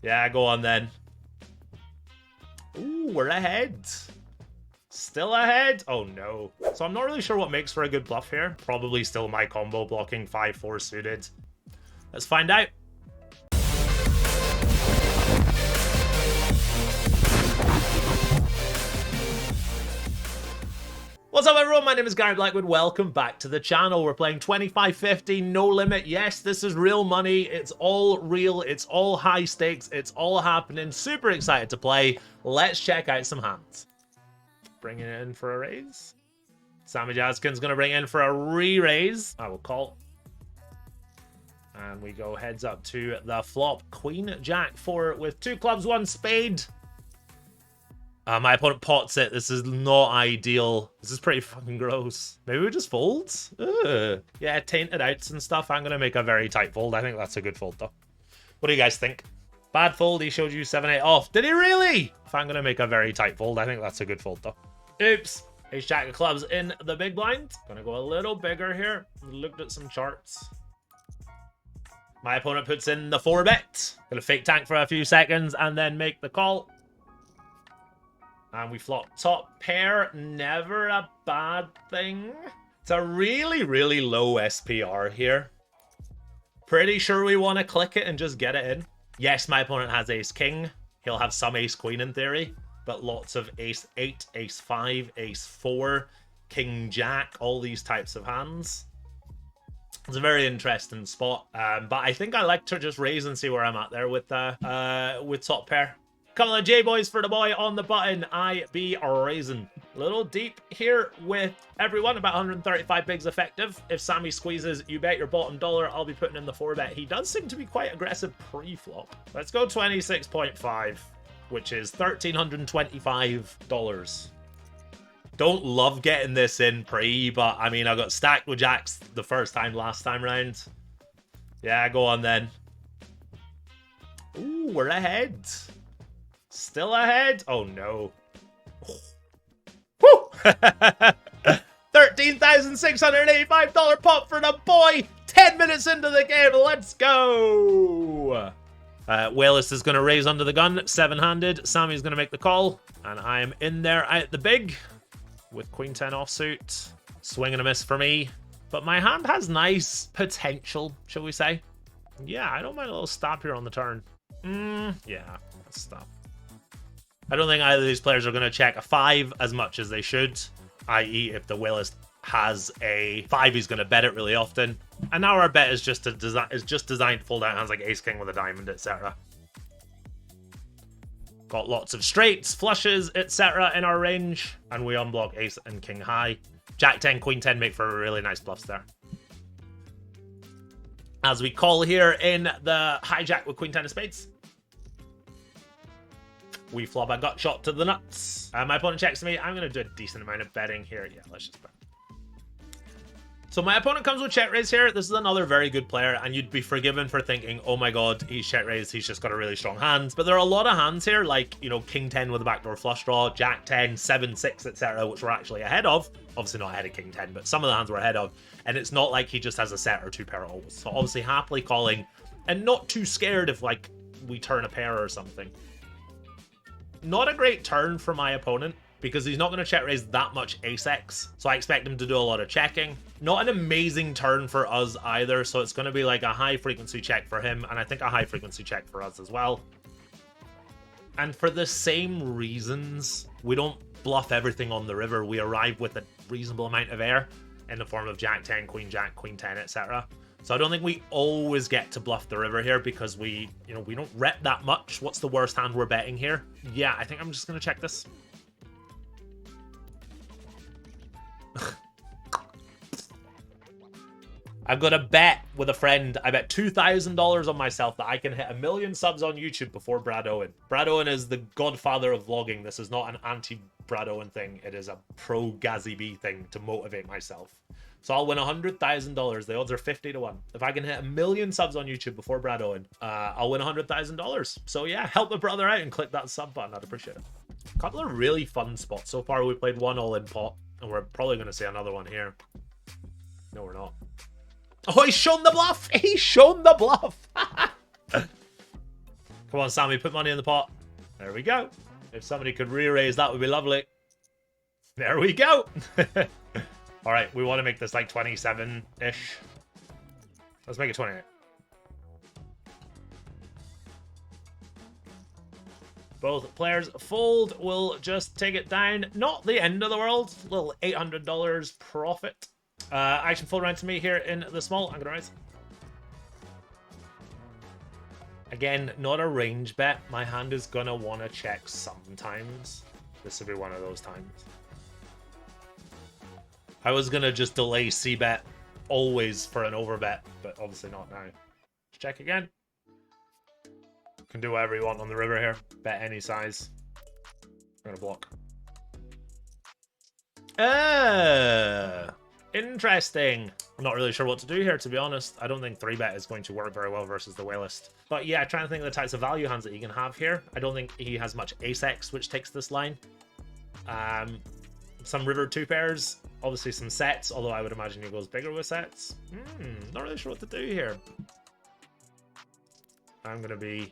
Yeah, go on then. Ooh, we're ahead. Still ahead? Oh no. So I'm not really sure what makes for a good bluff here. Probably still my combo blocking 5-4 suited. Let's find out. What's up everyone, my name is Garrett Blackwood, welcome back to the channel. We're playing 25-50, no limit. Yes, this is real money, it's all real, it's all high stakes, it's all happening. Super excited to play. Let's check out some hands. Bringing it in for a raise. Samjazzykins gonna bring in for a re-raise. I will call. And we go heads up to the flop. Queen, Jack 4 with 2 clubs, 1 spade. My opponent pots it. This is not ideal. This is pretty fucking gross. Maybe we just fold? Ugh. Yeah, tainted outs and stuff. I'm going to make a very tight fold. I think that's a good fold, though. What do you guys think? Bad fold. He showed you 7-8 off. Did he really? If I'm going to make a very tight fold, I think that's a good fold, though. Oops. Ace Jack of clubs in the big blind. Going to go a little bigger here. Looked at some charts. My opponent puts in the 4-bet. Going to fake tank for a few seconds and then make the call. And we flop top pair, never a bad thing. It's a really, really low SPR here. Pretty sure we want to click it and just get it in. Yes, my opponent has ace king. He'll have some ace queen in theory, but lots of ace 8, ace 5, ace 4, king jack, all these types of hands. It's a very interesting spot, but I think I like to just raise and see where I'm at there with top pair. Couple of J-boys for the boy on the button. I be raising. A little deep here with everyone. About 135 bigs effective. If Sammy squeezes, you bet your bottom dollar. I'll be putting in the 4-bet. He does seem to be quite aggressive pre-flop. Let's go 26.5, which is $1,325. Don't love getting this in pre, but I mean, I got stacked with jacks the first time last time round. Yeah, go on then. Ooh, we're ahead. Still ahead? Oh no. Woo! $13,685 pop for the boy. 10 minutes into the game. Let's go. Wayless is going to raise under the gun. 7-handed. Sammy's going to make the call. And I am in there at the big with Queen 10 offsuit. Swing and a miss for me. But my hand has nice potential, shall we say. Yeah, I don't mind a little stop here on the turn. Yeah, let's stop. I don't think either of these players are going to check a 5 as much as they should, i.e. if the Wayless has a 5, he's going to bet it really often. And now our bet is just designed to fold out hands like ace king with a diamond, etc. Got lots of straights, flushes, etc. in our range, and we unblock ace and king high. Jack 10, queen 10 make for really nice bluffs there. As we call here in the hijack with queen 10 of spades. We flop a gut shot to the nuts. My opponent checks me. I'm going to do a decent amount of betting here. Yeah, let's just bet. So my opponent comes with check raise here. This is another very good player, and you'd be forgiven for thinking, oh my god, he's check raised, he's just got a really strong hand. But there are a lot of hands here, like, you know, king 10 with a backdoor flush draw, jack 10, 7, 6, etc., which we're actually ahead of. Obviously not ahead of king 10, but some of the hands we're ahead of. And it's not like he just has a set or 2 pair always. So obviously happily calling, and not too scared if, like, we turn a pair or something. Not a great turn for my opponent, because he's not going to check raise that much ace-x, so I expect him to do a lot of checking. Not an amazing turn for us either, so it's going to be like a high-frequency check for him, and I think a high-frequency check for us as well. And for the same reasons, we don't bluff everything on the river. We arrive with a reasonable amount of air in the form of jack 10, queen jack, queen 10, etc. So I don't think we always get to bluff the river here because we don't rep that much. What's the worst hand we're betting here? Yeah, I think I'm just going to check this. I've got a bet with a friend. I bet $2,000 on myself that I can hit 1 million subs on YouTube before Brad Owen. Brad Owen is the godfather of vlogging. This is not an anti-Brad Owen thing. It is a pro-Gazzy B thing to motivate myself. So I'll win $100,000. The odds are 50 to 1. If I can hit 1 million subs on YouTube before Brad Owen, I'll win $100,000. So yeah, help the brother out and click that sub button. I'd appreciate it. A couple of really fun spots. So far, we played one all-in pot, and we're probably going to see another one here. No, we're not. Oh, he's shown the bluff! He's shown the bluff! Come on, Sammy, put money in the pot. There we go. If somebody could re-raise, that would be lovely. There we go. All right, we want to make this like 27-ish. Let's make it 28. Both players fold. We'll just take it down. Not the end of the world. Little $800 profit. Action full round to me here in the small. I'm going to raise. Again, not a range bet. My hand is going to want to check sometimes. This will be one of those times. I was going to just delay C-bet always for an overbet, but obviously not now. Let's check again. Can do whatever you want on the river here. Bet any size. I'm going to block. Interesting. I'm not really sure what to do here, to be honest. I don't think 3-bet is going to work very well versus the whalist. But yeah, trying to think of the types of value hands that he can have here. I don't think he has much ace-x, which takes this line. Some river 2 pairs. Obviously some sets, although I would imagine he goes bigger with sets. Not really sure what to do here. I'm going to be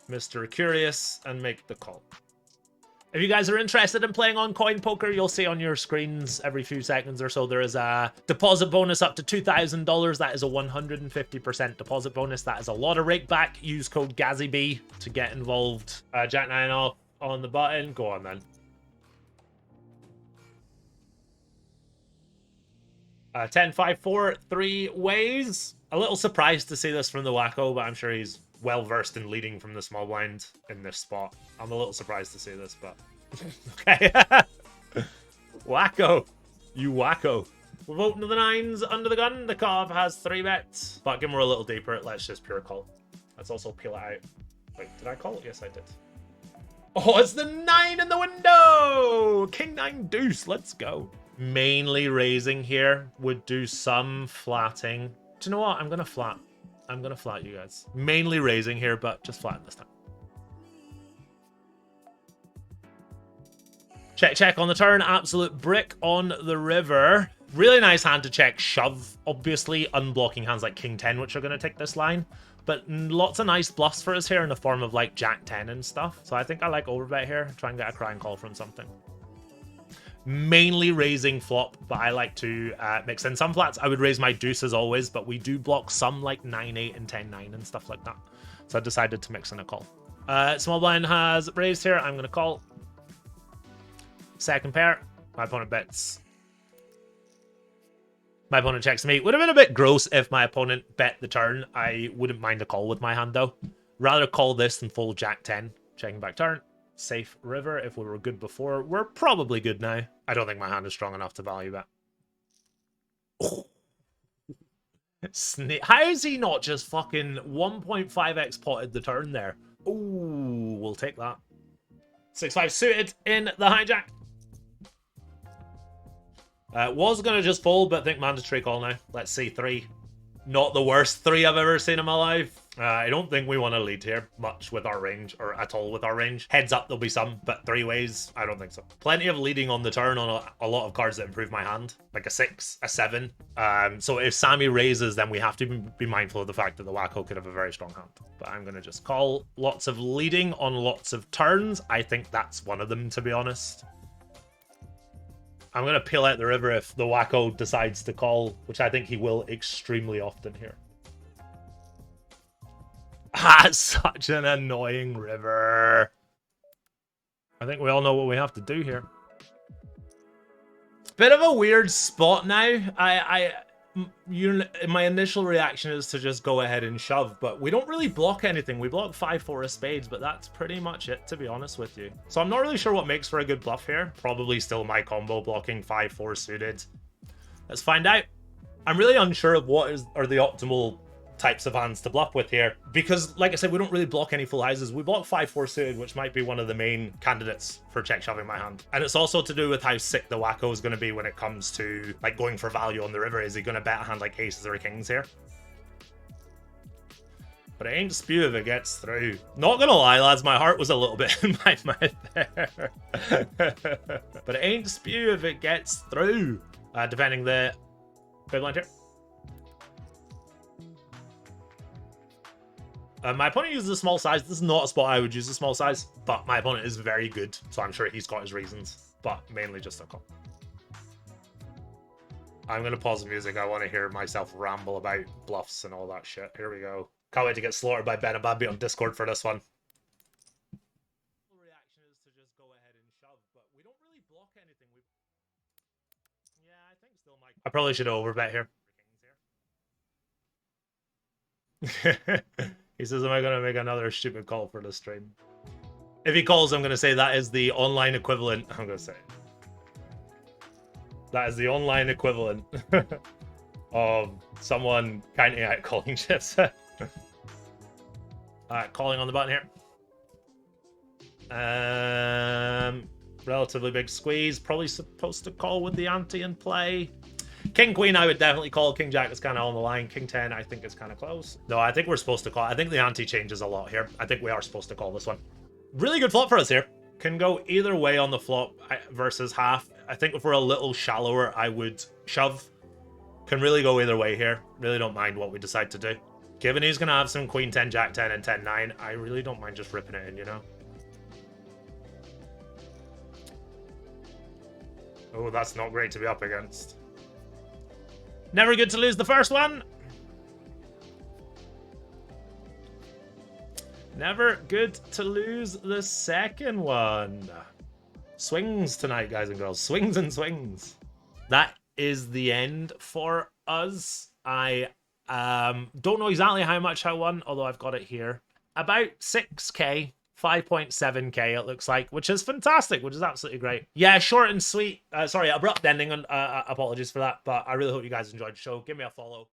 Mr. Curious and make the call. If you guys are interested in playing on coin poker, you'll see on your screens every few seconds or so there is a deposit bonus up to $2,000. That is a 150% deposit bonus. That is a lot of rake back. Use code GAZYB to get involved. Jack 9 off on the button. Go on then. 10, 5, 4, 3 ways. A little surprised to see this from the wacko, but I'm sure he's well versed in leading from the small blind in this spot. I'm a little surprised to see this, but okay. Wacko, you wacko. We're voting to the 9s under the gun. The carve has 3 bets, but given we're a little deeper, let's just pure call. Let's also peel it out. Wait, did I call it? Yes, I did. Oh, it's the 9 in the window. King 9 deuce. Let's go. Mainly raising here. Would do some flatting. Do you know what? I'm gonna flat. I'm going to flat you guys. Mainly raising here, but just flatten this time. Check, check on the turn. Absolute brick on the river. Really nice hand to check shove. Obviously, unblocking hands like King 10, which are going to take this line. But lots of nice bluffs for us here in the form of like Jack 10 and stuff. So I think I like overbet here. Try and get a crying call from something. Mainly raising flop, but I like to mix in some flats. I would raise my deuce as always, but we do block some like 9-8 and 10-9 and stuff like that. So I decided to mix in a call. Small blind has raised here. I'm going to call. Second pair. My opponent bets. My opponent checks me. Would have been a bit gross if my opponent bet the turn. I wouldn't mind a call with my hand though. Rather call this than fold Jack 10. Checking back turn. Safe river. If we were good before, we're probably good now. I don't think my hand is strong enough to value that. Oh. How is he not just fucking 1.5x potted the turn there? Ooh, we'll take that. 6-5 suited in the hijack. Was going to just fold, but I think mandatory call now. Let's see, 3. Not the worst 3 I've ever seen in my life. I don't think we want to lead here much with our range, or at all with our range. Heads up, there'll be some, but 3 ways, I don't think so. Plenty of leading on the turn on a lot of cards that improve my hand, like a 6, a 7. So if Sammy raises, then we have to be mindful of the fact that the wacko could have a very strong hand. But I'm going to just call. Lots of leading on lots of turns. I think that's one of them, to be honest. I'm going to peel out the river if the wacko decides to call, which I think he will extremely often here. Ah, such an annoying river. I think we all know what we have to do here. Bit of a weird spot now. My initial reaction is to just go ahead and shove, but we don't really block anything. We block 5-4 of spades, but that's pretty much it, to be honest with you. So I'm not really sure what makes for a good bluff here. Probably still my combo blocking 5-4 suited. Let's find out. I'm really unsure of what are the optimal types of hands to bluff with here, because like I said, we don't really block any full houses. We block 5-4 suited, which might be one of the main candidates for check shoving my hand. And it's also to do with how sick the wacko is going to be when it comes to like going for value on the river. Is he going to bet a hand like aces or kings here? But it ain't spew if it gets through. Not gonna lie, lads, my heart was a little bit in my mouth there. But it ain't spew if it gets through. Defending the big blind here. My opponent uses a small size. This is not a spot I would use a small size, but my opponent is very good, so I'm sure he's got his reasons, but mainly just a call. I'm going to pause the music. I want to hear myself ramble about bluffs and all that shit. Here we go. Can't wait to get slaughtered by Ben and Bambi on Discord for this one. The reaction is to just go ahead and shove, but we don't really block anything. Yeah, I think still might. I probably should overbet here. He says, am I going to make another stupid call for the stream? If he calls, I'm going to say that is the online equivalent. I'm going to say that is the online equivalent of someone counting out calling chips. Calling on the button here. Relatively big squeeze. Probably supposed to call with the ante in play. King Queen I would definitely call. King Jack is kind of on the line. King 10 I think is kind of close. No, I think we're supposed to call. I think the ante changes a lot here. I think we are supposed to call this one. Really good flop for us here. Can go either way on the flop versus half. I think if we're a little shallower, I would shove. Can really go either way here. Really don't mind what we decide to do. Given he's going to have some Queen 10, Jack 10, and 10, 9, I really don't mind just ripping it in, you know? Oh, that's not great to be up against. Never good to lose the first one. Never good to lose the second one. Swings tonight, guys and girls. Swings and swings. That is the end for us. I don't know exactly how much I won, although I've got it here. About 6k. 5.7k it looks like, which is fantastic, which is absolutely great. Yeah, short and sweet. Sorry, abrupt ending, and apologies for that, but I really hope you guys enjoyed the show. Give me a follow.